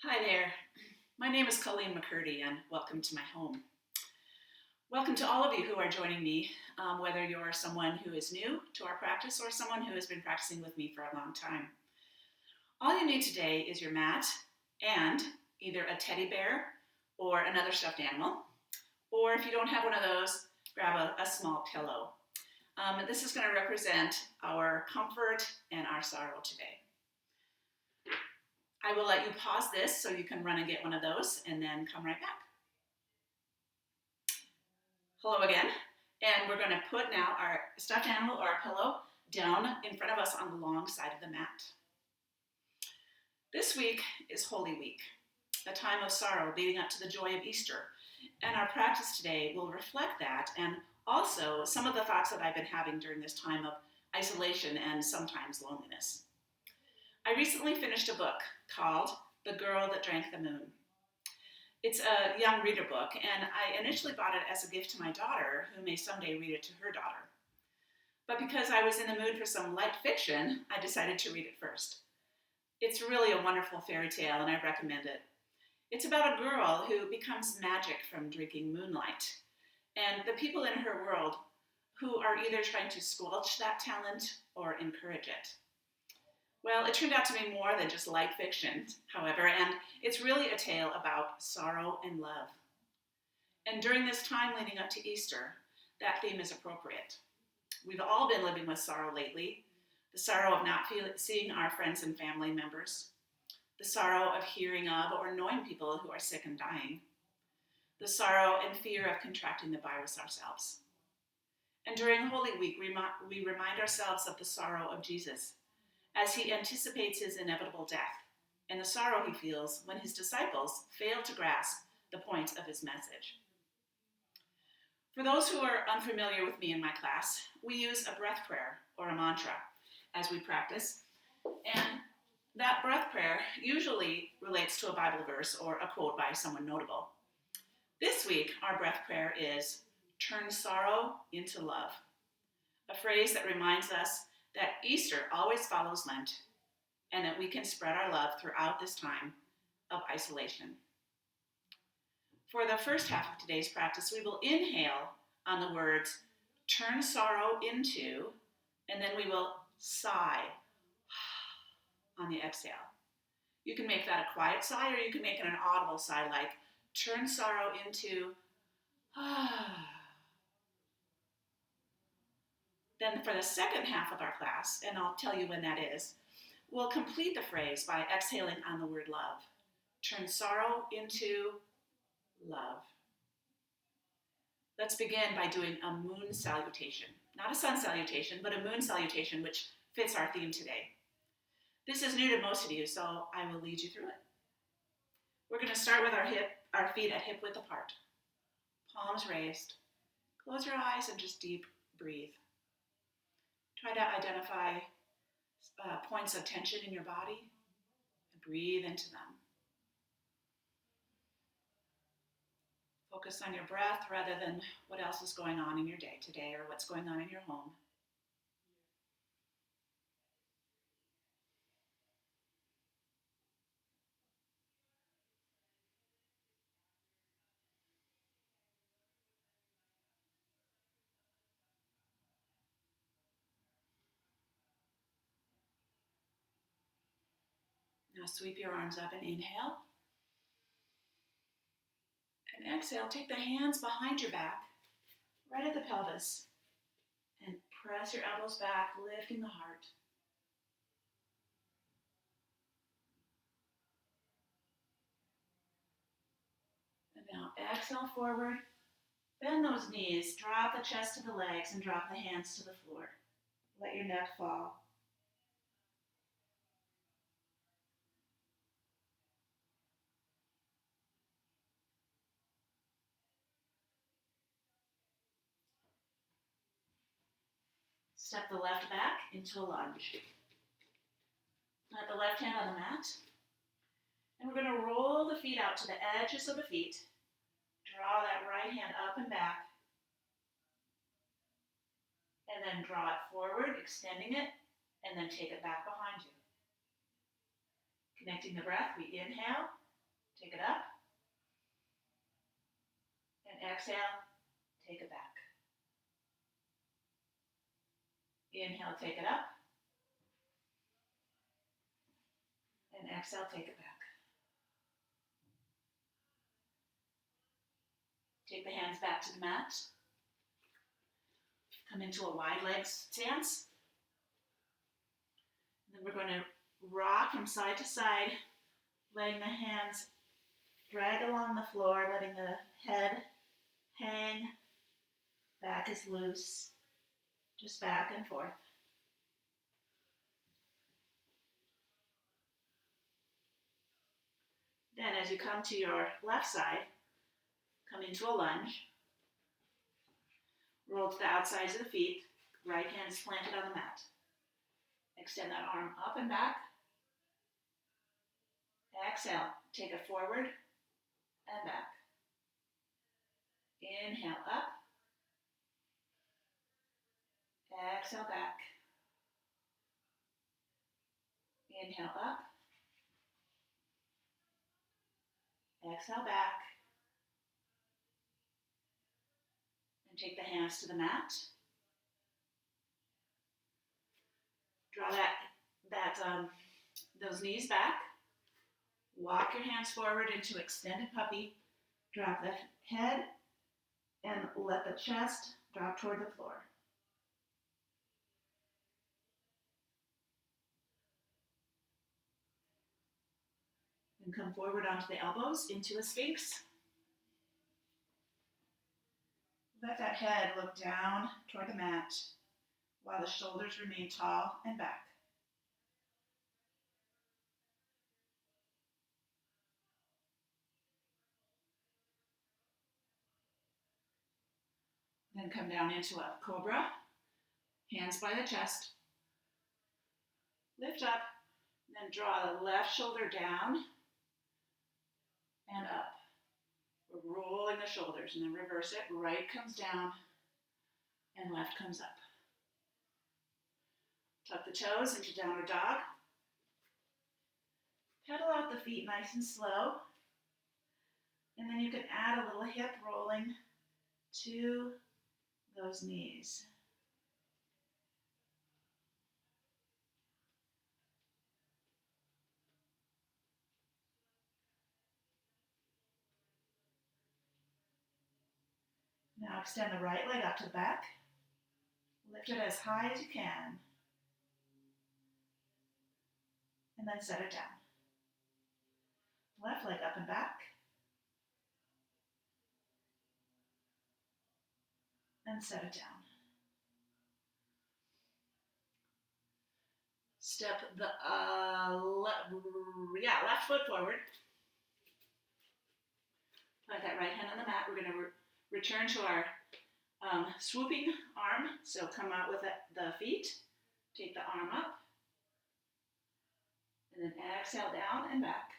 Hi there. My name is Colleen McCurdy, and welcome to my home. Welcome to all of you who are joining me, whether you're someone who is new to our practice or someone who has been practicing with me for a long time. All you need today is your mat and either a teddy bear or another stuffed animal, or if you don't have one of those, grab a small pillow. This is going to represent our comfort and our sorrow today. I will let you pause this so you can run and get one of those and then come right back. Hello again. And we're going to put now our stuffed animal or our pillow down in front of us on the long side of the mat. This week is Holy Week, a time of sorrow leading up to the joy of Easter. And our practice today will reflect that and also some of the thoughts that I've been having during this time of isolation and sometimes loneliness. I recently finished a book called The Girl That Drank the Moon. It's a young reader book, and I initially bought it as a gift to my daughter, who may someday read it to her daughter. But because I was in the mood for some light fiction, I decided to read it first. It's really a wonderful fairy tale, and I recommend it. It's about a girl who becomes magic from drinking moonlight, and the people in her world who are either trying to squelch that talent or encourage it. Well, it turned out to be more than just light fiction, however, and it's really a tale about sorrow and love. And during this time leading up to Easter, that theme is appropriate. We've all been living with sorrow lately, the sorrow of not seeing our friends and family members, the sorrow of hearing of or knowing people who are sick and dying, the sorrow and fear of contracting the virus ourselves. And during Holy Week, we remind ourselves of the sorrow of Jesus, as he anticipates his inevitable death, and the sorrow he feels when his disciples fail to grasp the point of his message. For those who are unfamiliar with me in my class, we use a breath prayer or a mantra as we practice, and that breath prayer usually relates to a Bible verse or a quote by someone notable. This week, our breath prayer is, "Turn sorrow into love," a phrase that reminds us that Easter always follows Lent, and that we can spread our love throughout this time of isolation. For the first half of today's practice, we will inhale on the words, "turn sorrow into," and then we will sigh on the exhale. You can make that a quiet sigh, or you can make it an audible sigh, like, "turn sorrow into," Then for the second half of our class, and I'll tell you when that is, we'll complete the phrase by exhaling on the word love. Turn sorrow into love. Let's begin by doing a moon salutation. Not a sun salutation, but a moon salutation, which fits our theme today. This is new to most of you, so I will lead you through it. We're going to start with our feet at hip width apart. Palms raised. Close your eyes and just deep breathe. Try to identify points of tension in your body and breathe into them. Focus on your breath rather than what else is going on in your day today or what's going on in your home. Now sweep your arms up and inhale. And exhale, take the hands behind your back, right at the pelvis, and press your elbows back, lifting the heart. And now exhale forward, bend those knees, drop the chest to the legs, and drop the hands to the floor. Let your neck fall. Step the left back into a lunge. Let the left hand on the mat. And we're going to roll the feet out to the edges of the feet. Draw that right hand up and back. And then draw it forward, extending it, and then take it back behind you. Connecting the breath, we inhale, Take it up. And exhale, take it back. Inhale, take it up. And exhale, take it back. Take the hands back to the mat. Come into a wide leg stance. And then we're going to rock from side to side, letting the hands drag along the floor, letting the head hang. Back is loose. Just back and forth. Then as you come to your left side, come into a lunge. Roll to the outsides of the feet. Right hand is planted on the mat. Extend that arm up and back. Exhale, take it forward and back. Inhale up. Exhale back. Inhale up. Exhale back. And take the hands to the mat. Draw those knees back. Walk your hands forward into extended puppy. Drop the head and let the chest drop toward the floor. And come forward onto the elbows into a sphinx. Let that head look down toward the mat while the shoulders remain tall and back. Then come down into a cobra, hands by the chest. Lift up, then draw the left shoulder down and up. We're rolling the shoulders, and then reverse it. Right comes down and left comes up. Tuck the toes into downward dog. Pedal out the feet nice and slow. And then you can add a little hip rolling to those knees. Now extend the right leg up to the back. Lift it as high as you can. And then set it down. Left leg up and back. And set it down. Step the left foot forward. Plant that right hand on the mat. We're going to return to our swooping arm. So come out with the feet. Take the arm up. And then exhale down and back.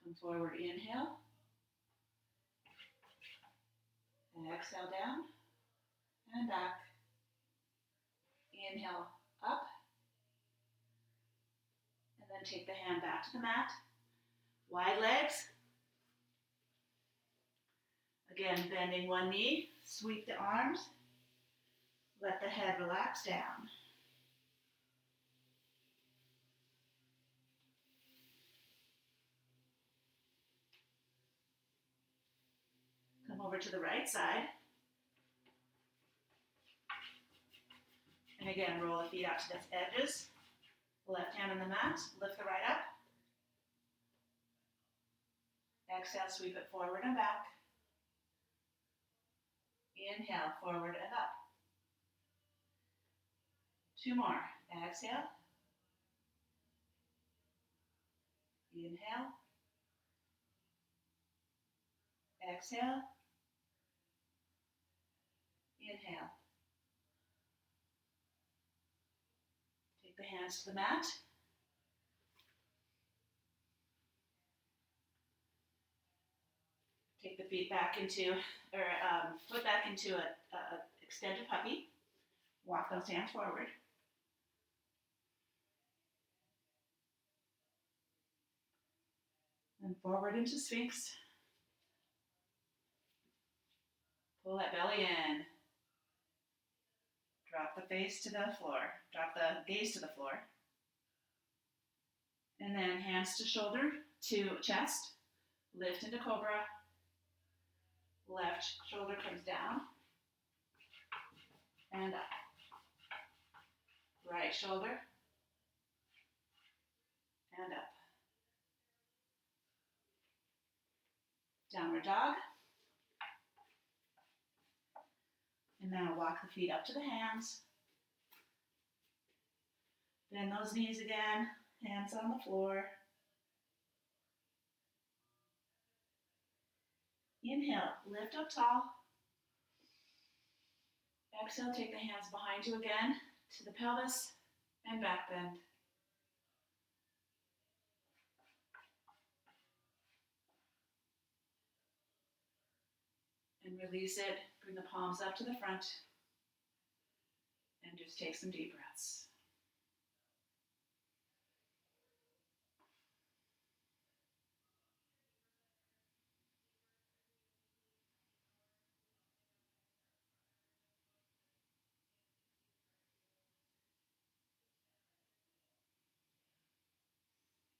Come forward, inhale. Exhale down and back. Inhale up. And then take the hand back to the mat. Wide legs. Again, bending one knee. Sweep the arms. Let the head relax down. Come over to the right side. And again, roll the feet out to the edges. Left hand on the mat. Lift the right up. Exhale, sweep it forward and back. Inhale, forward and up. Two more. Exhale. Inhale. Exhale. Inhale. Take the hands to the mat. Take the feet back into, foot back into a extended puppy. Walk those hands forward. And forward into Sphinx. Pull that belly in. Drop the face to the floor. Drop the gaze to the floor. And then hands to shoulder to chest. Lift into cobra. Left shoulder comes down. And up. Right shoulder. And up. Downward dog. And now walk the feet up to the hands. Bend those knees again. Hands on the floor. Inhale, lift up tall. Exhale, take the hands behind you again to the pelvis and back bend. And release it. Bring the palms up to the front. And just take some deep breaths.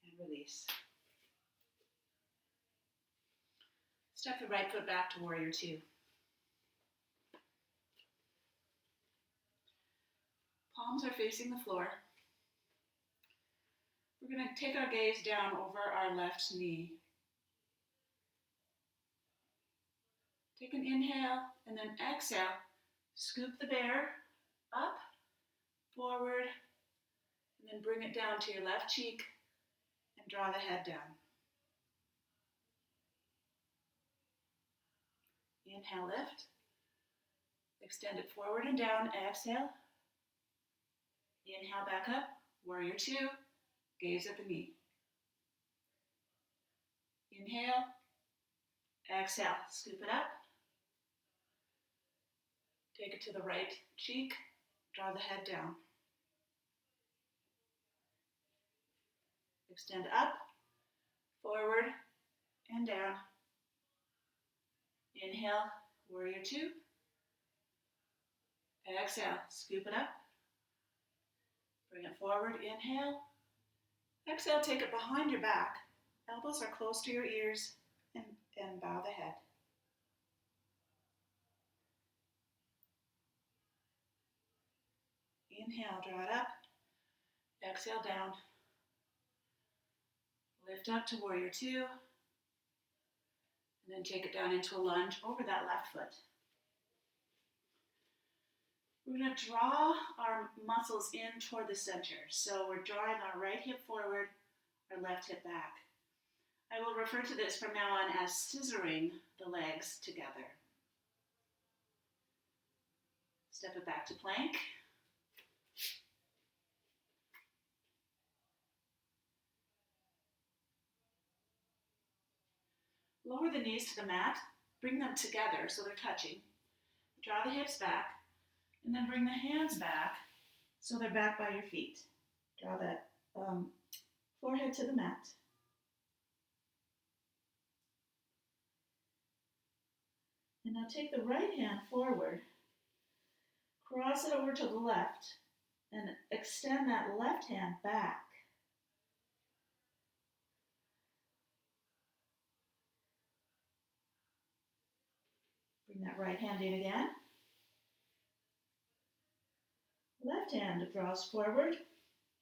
And release. Step the right foot back to warrior two. Palms are facing the floor. We're going to take our gaze down over our left knee. Take an inhale and then exhale. Scoop the bear up, forward, and then bring it down to your left cheek and draw the head down. Inhale, lift. Extend it forward and down. Exhale. Inhale, back up. Warrior two. Gaze at the knee. Inhale. Exhale. Scoop it up. Take it to the right cheek. Draw the head down. Extend up, forward, and down. Inhale, warrior two. Exhale, scoop it up. Bring it forward, inhale. Exhale, take it behind your back. Elbows are close to your ears and bow the head. Inhale, draw it up. Exhale, down. Lift up to warrior two. And then take it down into a lunge over that left foot. We're going to draw our muscles in toward the center. So we're drawing our right hip forward, our left hip back. I will refer to this from now on as scissoring the legs together. Step it back to plank. Lower the knees to the mat. Bring them together so they're touching. Draw the hips back. And then bring the hands back so they're back by your feet. Draw that forehead to the mat. And now take the right hand forward, cross it over to the left, and extend that left hand back. Bring that right hand in again. Left hand draws forward,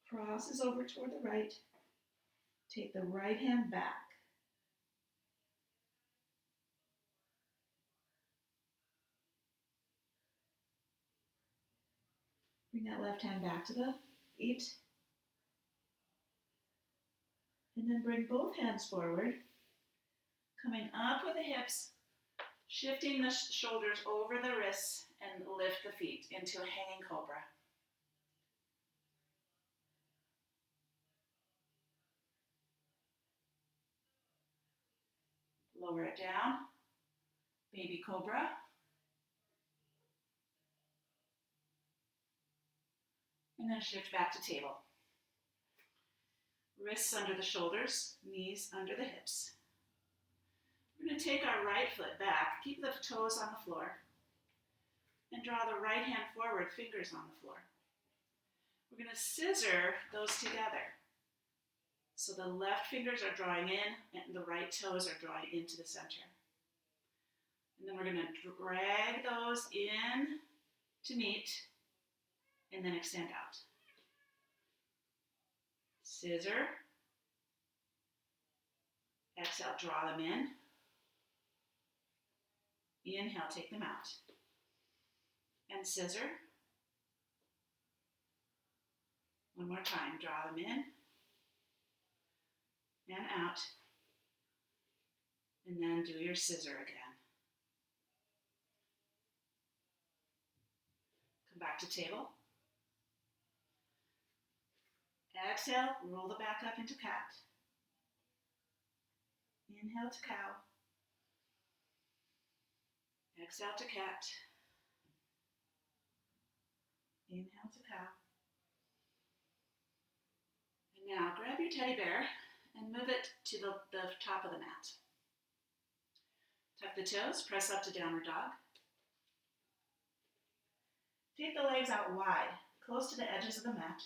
crosses over toward the right. Take the right hand back. Bring that left hand back to the feet. And then bring both hands forward, coming up with the hips, shifting the shoulders over the wrists, and lift the feet into a hanging cobra. Lower it down, baby cobra. And then shift back to table. Wrists under the shoulders, knees under the hips. We're going to take our right foot back, keep the toes on the floor, and draw the right hand forward, fingers on the floor. We're going to scissor those together. So the left fingers are drawing in and the right toes are drawing into the center. And then we're going to drag those in to meet and then extend out. Scissor. Exhale, draw them in. Inhale, take them out. And scissor. One more time, draw them in and out. And then do your scissor again. Come back to table. Exhale, roll the back up into cat. Inhale to cow. Exhale to cat. Inhale to cow. And now grab your teddy bear and move it to the top of the mat. Tuck the toes, press up to downward dog. Take the legs out wide, close to the edges of the mat.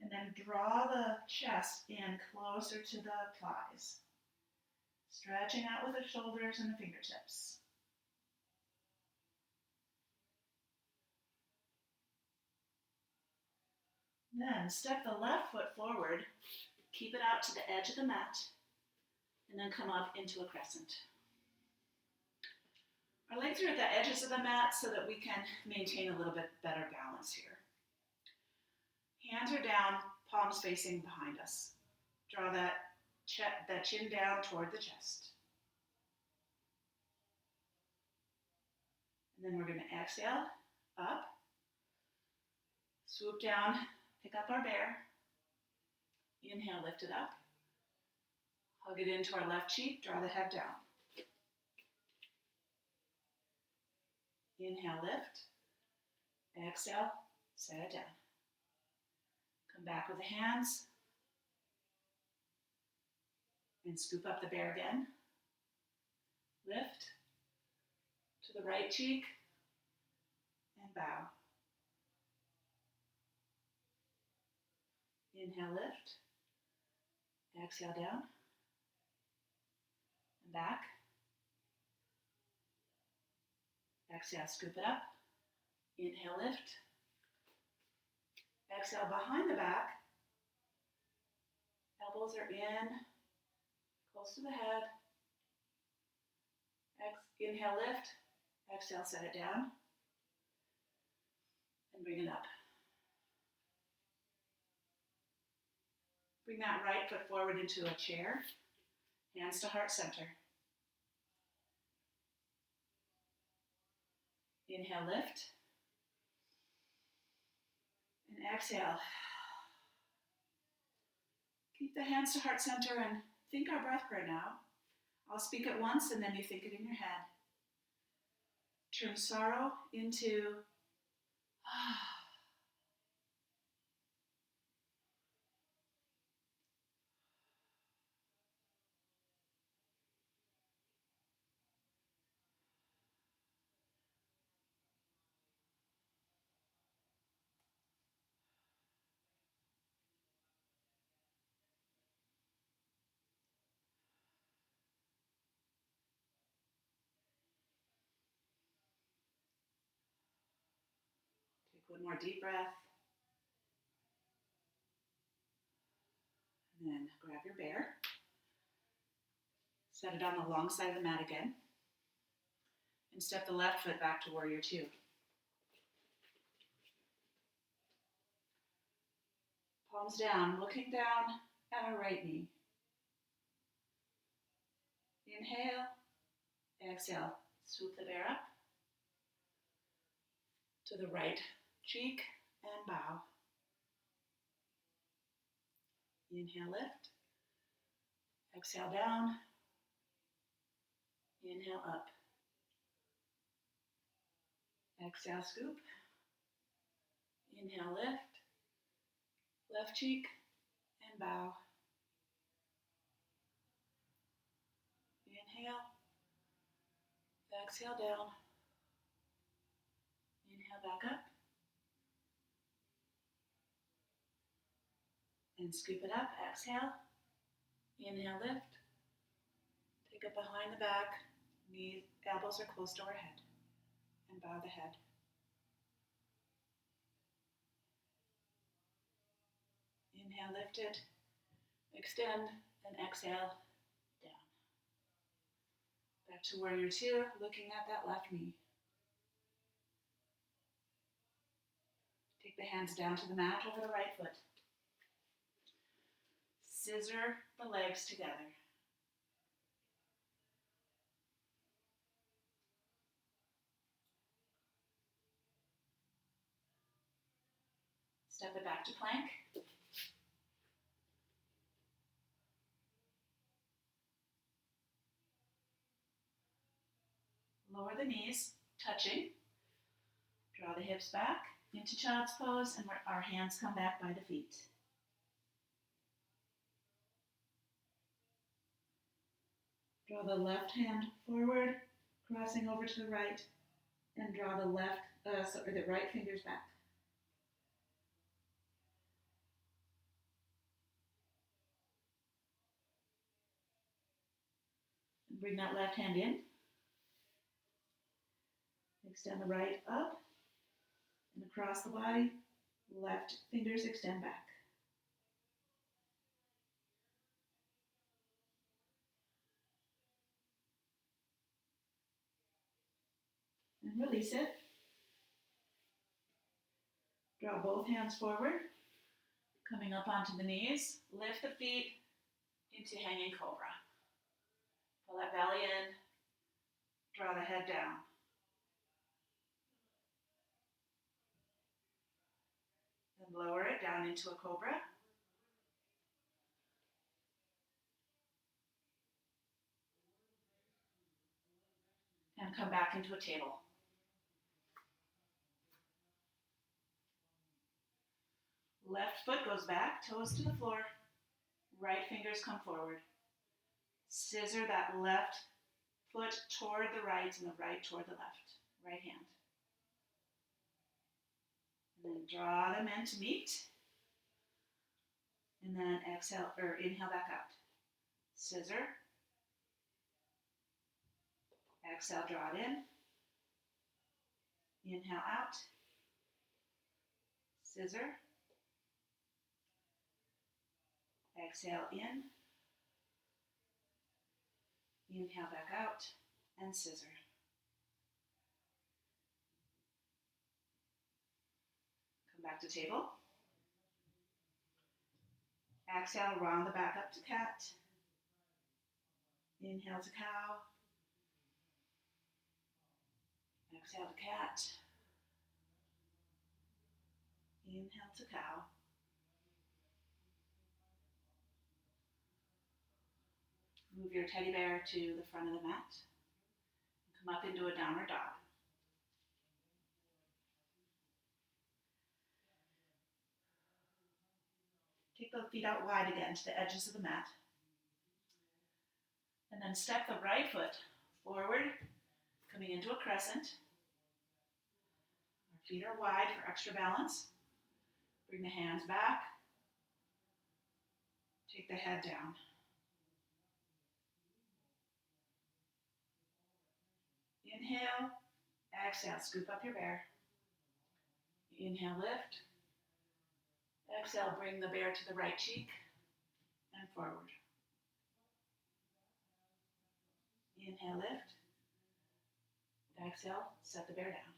And then draw the chest in closer to the thighs. Stretching out with the shoulders and the fingertips. Then step the left foot forward, keep it out to the edge of the mat, and then come up into a crescent. Our legs are at the edges of the mat so that we can maintain a little bit better balance here. Hands are down, palms facing behind us. Draw that chin down toward the chest. And then we're going to exhale, up, swoop down, pick up our bear. Inhale, lift it up. Hug it into our left cheek, draw the head down. Inhale, lift. Exhale, set it down. Come back with the hands. And scoop up the bear again. Lift to the right cheek and bow. Inhale, lift. Exhale, down. And back. Exhale, scoop it up. Inhale, lift. Exhale, behind the back. Elbows are in, close to the head. Inhale, lift. Exhale, set it down. And bring it up. Bring that right foot forward into a chair. Hands to heart center. Inhale, lift. And exhale. Keep the hands to heart center and think our breath prayer now. I'll speak it once and then you think it in your head. Turn sorrow into Take one more deep breath. And then grab your bear. Set it on the long side of the mat again. And step the left foot back to warrior two. Palms down, looking down at our right knee. Inhale, exhale, swoop the bear up to the right cheek and bow. Inhale, lift. Exhale, down. Inhale, up. Exhale, scoop. Inhale, lift. Left cheek and bow. Inhale, exhale down. Inhale back up. And scoop it up, exhale. Inhale, lift. Take it behind the back. Knees, elbows are close to our head. And bow the head. Inhale, lift it. Extend and exhale down. Back to warrior two, looking at that left knee. Take the hands down to the mat over the right foot. Scissor the legs together. Step it back to plank. Lower the knees, touching. Draw the hips back into child's pose, and our hands come back by the feet. Draw the left hand forward, crossing over to the right, and draw the right fingers back. And bring that left hand in. Extend the right up and across the body. Left fingers extend back. And release it. Draw both hands forward, coming up onto the knees. Lift the feet into hanging cobra. Pull that belly in. Draw the head down. Then lower it down into a cobra. And come back into a table. Left foot goes back, toes to the floor. Right fingers come forward. Scissor that left foot toward the right and the right toward the left. Right hand. And then draw them in to meet. And then exhale or inhale back out. Scissor. Exhale, draw it in. Inhale out. Scissor. Exhale in. Inhale back out. And scissor. Come back to table. Exhale, round the back up to cat. Inhale to cow. Exhale to cat. Inhale to cow. Move your teddy bear to the front of the mat. Come up into a downward dog. Take the feet out wide again to the edges of the mat. And then step the right foot forward, coming into a crescent. Our feet are wide for extra balance. Bring the hands back. Take the head down. Inhale, exhale, scoop up your bear. Inhale, lift. Exhale, bring the bear to the right cheek and forward. Inhale, lift. Exhale, set the bear down.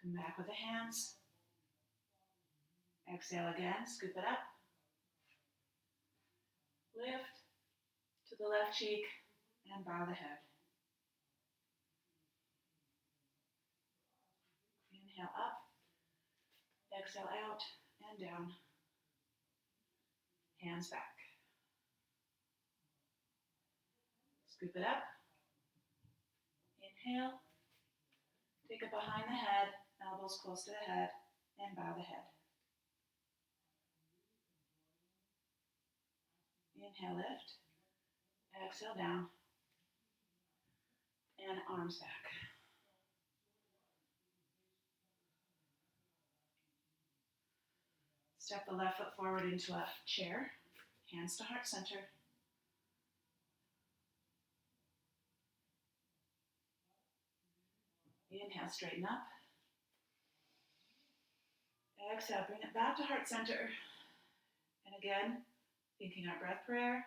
Come back with the hands. Exhale again, scoop it up. Lift to the left cheek and bow the head. Inhale up. Exhale out and down. Hands back. Scoop it up. Inhale. Take it behind the head, elbows close to the head, and bow the head. Inhale, lift. Exhale, down. And arms back. Step the left foot forward into a chair. Hands to heart center. Inhale, straighten up. Exhale, bring it back to heart center. And again, thinking our breath prayer.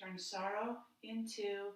Turn sorrow into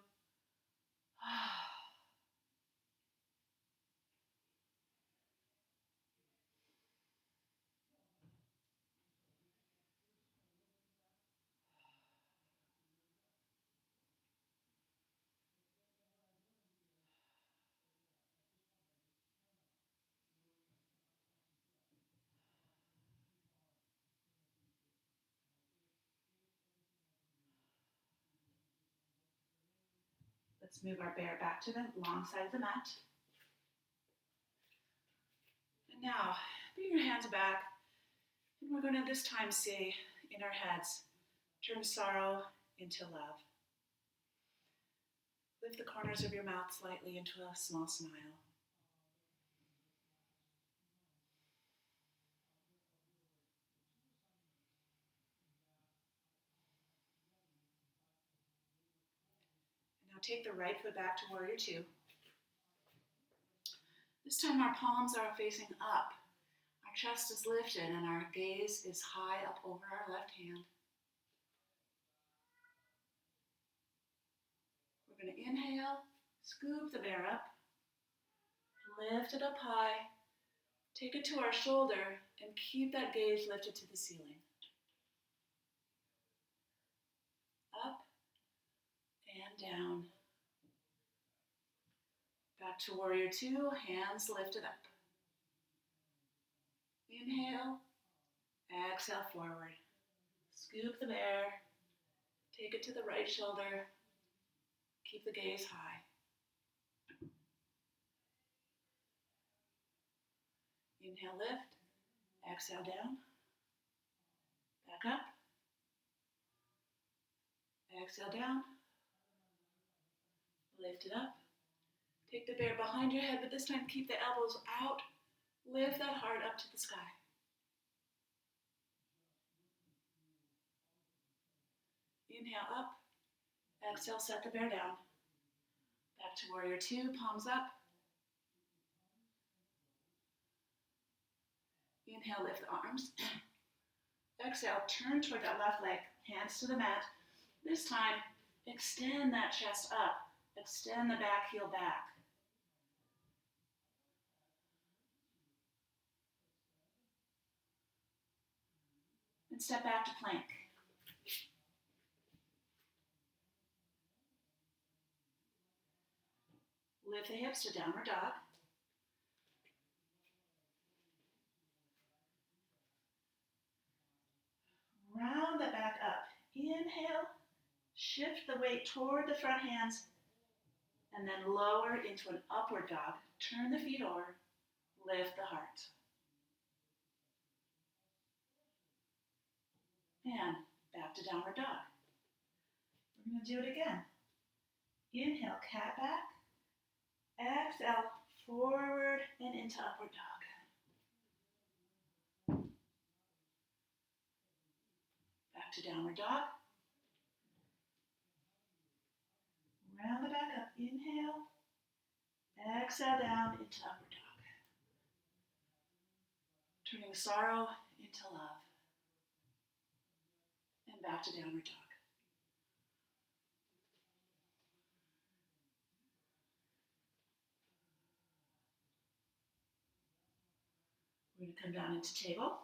Let's move our bear back to the long side of the mat. And now, bring your hands back. And we're going to this time say in our heads, turn sorrow into love. Lift the corners of your mouth slightly into a small smile. And now take the right foot back to warrior two. This time our palms are facing up. Our chest is lifted and our gaze is high up over our left hand. We're going to inhale, scoop the bear up, lift it up high, take it to our shoulder, and keep that gaze lifted to the ceiling. Up and down. Back to warrior two, hands lifted up. Inhale, exhale forward. Scoop the bear, take it to the right shoulder, keep the gaze high. Inhale, lift, exhale down, back up, exhale down, lift it up. Take the bear behind your head, but this time keep the elbows out. Lift that heart up to the sky. Inhale up, exhale, set the bear down. Back to warrior two, palms up. Inhale, lift the arms. Exhale, turn toward that left leg, hands to the mat. This time, extend that chest up. Extend the back heel back. And step back to plank. Lift the hips to downward dog. Round the back up. Inhale, shift the weight toward the front hands, and then lower into an upward dog. Turn the feet over, lift the heart. And back to downward dog. We're going to do it again. Inhale, cat back. Exhale, forward and into upward dog. Back to downward dog. Round the back up. Inhale. Exhale down into upward dog. Turning sorrow into love. And back to downward dog. We're going to come down into table.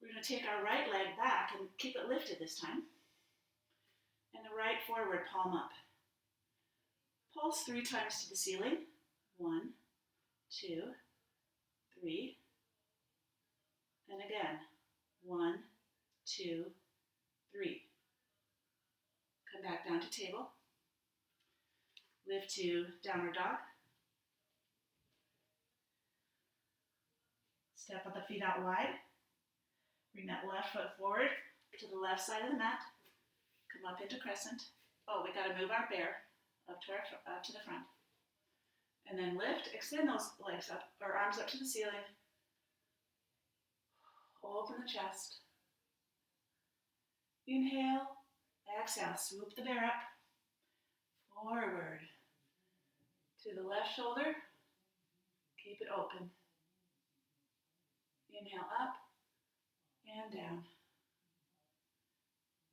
We're going to take our right leg back and keep it lifted this time. And the right forward, palm up. Pulse 3 times to the ceiling. 1, 2, 3. And again. 1, 2, 3. Come back down to table. Lift to downward dog. Step up the feet out wide. Bring that left foot forward to the left side of the mat. Come up into crescent. Oh, we got to move our bear up to the front. And then lift, extend those legs up, or arms up to the ceiling. Open the chest. Inhale, exhale, swoop the bear up. Forward to the left shoulder. Keep it open. Inhale up and down.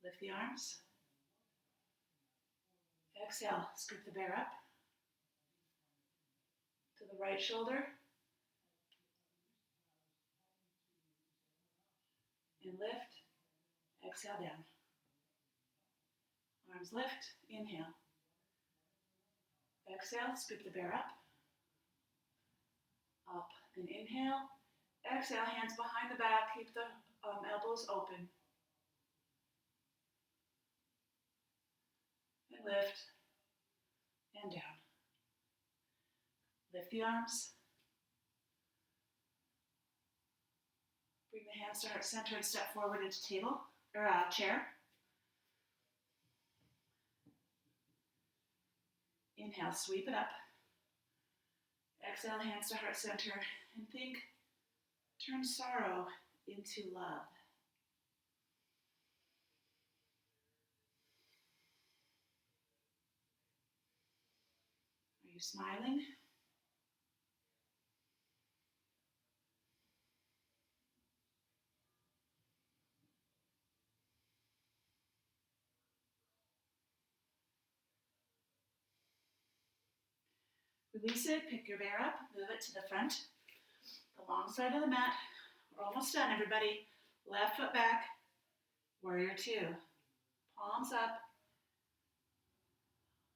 Lift the arms. Exhale, scoop the bear up to the right shoulder. And lift. Exhale down. Arms lift. Inhale. Exhale, scoop the bear up. Up and inhale. Exhale, hands behind the back. Keep the elbows open. And lift. And down. Lift the arms. Bring the hands to heart center and step forward into table or chair. Inhale, sweep it up. Exhale, hands to heart center, and think, turn sorrow into love. Are you smiling? Release it, pick your bear up, move it to the front, the long side of the mat. We're almost done, everybody. Left foot back, warrior two. Palms up.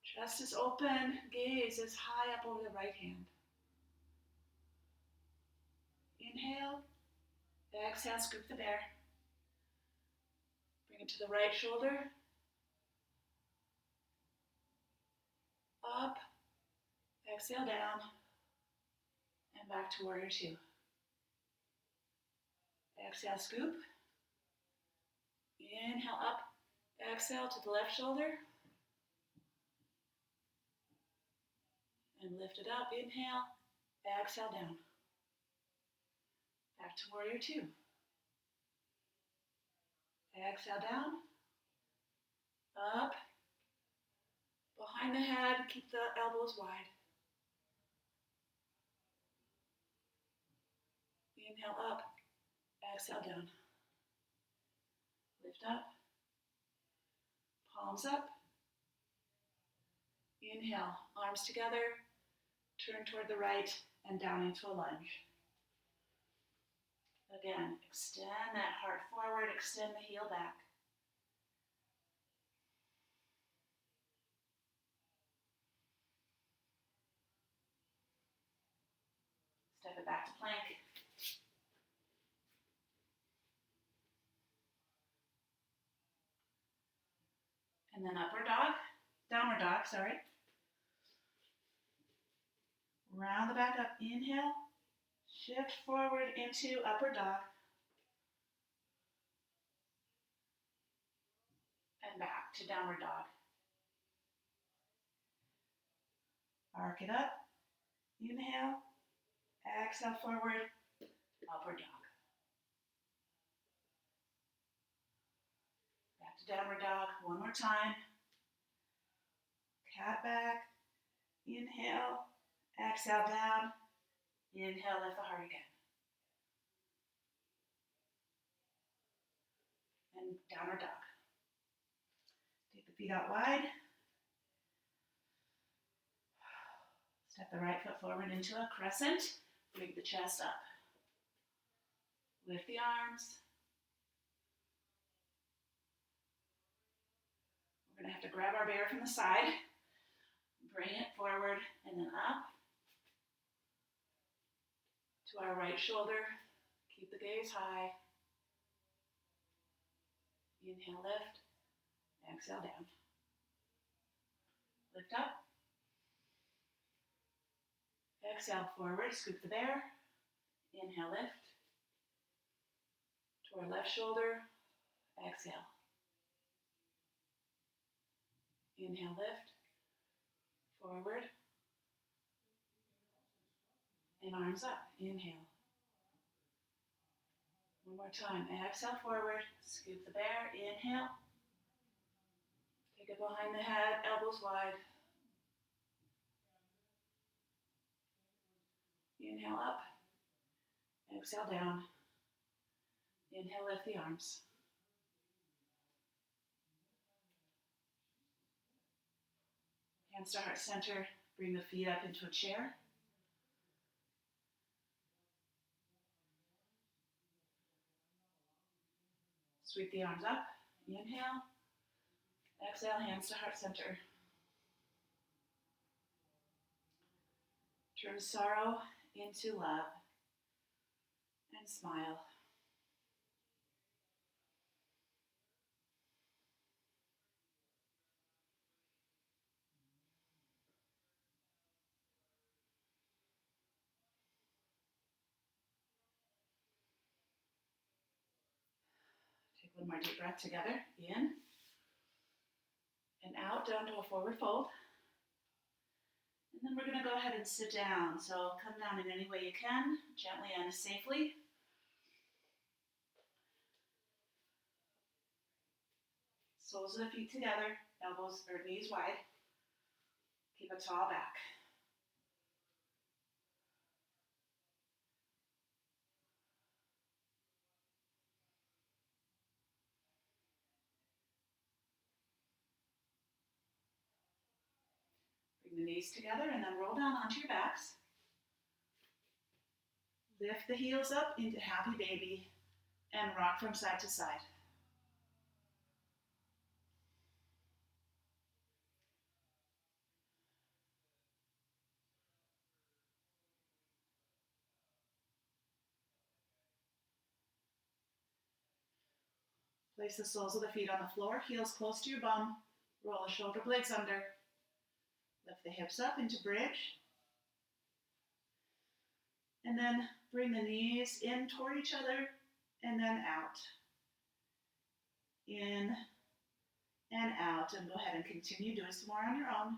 Chest is open, gaze is high up over the right hand. Inhale, exhale, scoop the bear. Bring it to the right shoulder. Up, exhale down, and back to warrior two. Exhale, scoop. Inhale up, exhale to the left shoulder. And lift it up, inhale, exhale down. Back to warrior two. Exhale down, up, behind the head, keep the elbows wide. Inhale up, exhale down. Lift up, palms up. Inhale, arms together, turn toward the right and down into a lunge. Again, extend that heart forward, extend the heel back. Step it back to plank. And then downward dog, sorry. Round the back up, inhale, shift forward into upward dog. And back to downward dog. Arc it up, inhale, exhale forward, upward dog. Back to downward dog, one more time. Cat back, inhale, exhale down, inhale, lift the heart again. And downward dog. Take the feet out wide. Step the right foot forward into a crescent. Bring the chest up. Lift the arms. We're going to have to grab our bear from the side. Bring it forward and then up to our right shoulder. Keep the gaze high. Inhale, lift. Exhale, down. Lift up. Exhale, forward, scoop the bear. Inhale, lift. to our left shoulder. Exhale. Inhale, lift. Forward. And arms up. Inhale. One more time. Exhale, forward. Scoop the bear. Inhale. Take it behind the head, elbows wide. Inhale up. Exhale down. Inhale, lift the arms. Hands to heart center. Bring the feet up into a chair. Sweep the arms up. Inhale. Exhale, hands to heart center. Turn sorrow into love and smile. Take one more deep breath together. In and out, down to a forward fold. And then we're going to go ahead and sit down. So come down in any way you can, gently and safely. Soles of the feet together, elbows or knees wide. Keep a tall back. Bring the knees together and then roll down onto your backs. Lift the heels up into happy baby and rock from side to side. Place the soles of the feet on the floor, heels close to your bum. Roll the shoulder blades under. Lift the hips up into bridge. And then bring the knees in toward each other and then out. In and out. And go ahead and continue doing some more on your own.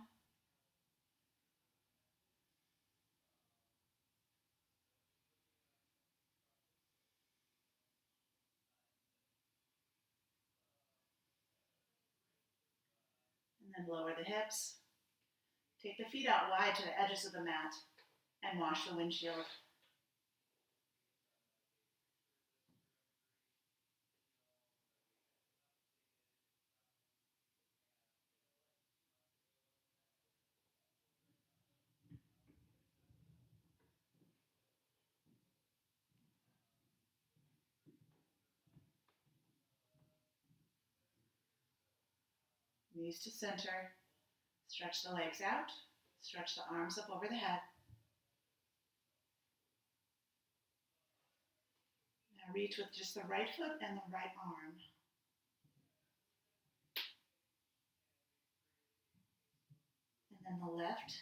And then lower the hips. Take the feet out wide to the edges of the mat and wash the windshield. Knees to center. Stretch the legs out. Stretch the arms up over the head. Now reach with just the right foot and the right arm. And then the left.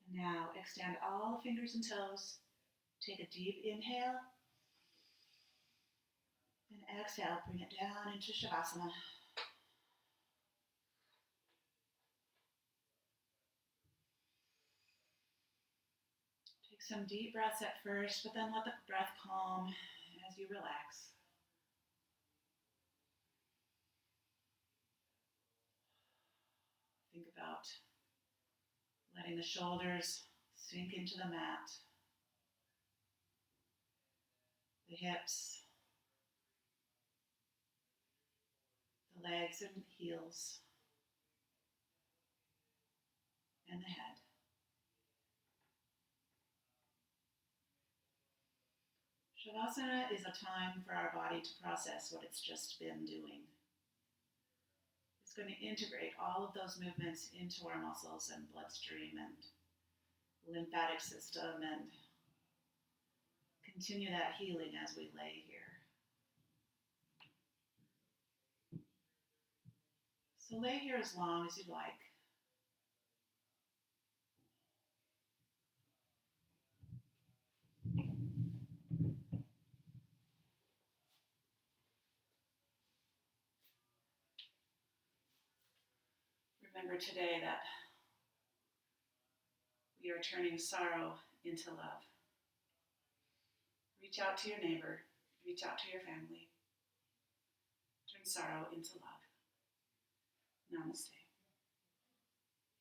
And now extend all the fingers and toes. Take a deep inhale. And exhale, bring it down into Shavasana. Take some deep breaths at first, but then let the breath calm as you relax. Think about letting the shoulders sink into the mat, the hips, the legs and heels, and the head. Shavasana is a time for our body to process what it's just been doing. It's going to integrate all of those movements into our muscles and bloodstream and lymphatic system and continue that healing as we lay here. So lay here as long as you'd like. Remember today that we are turning sorrow into love. Reach out to your neighbor. Reach out to your family. Turn sorrow into love. Namaste.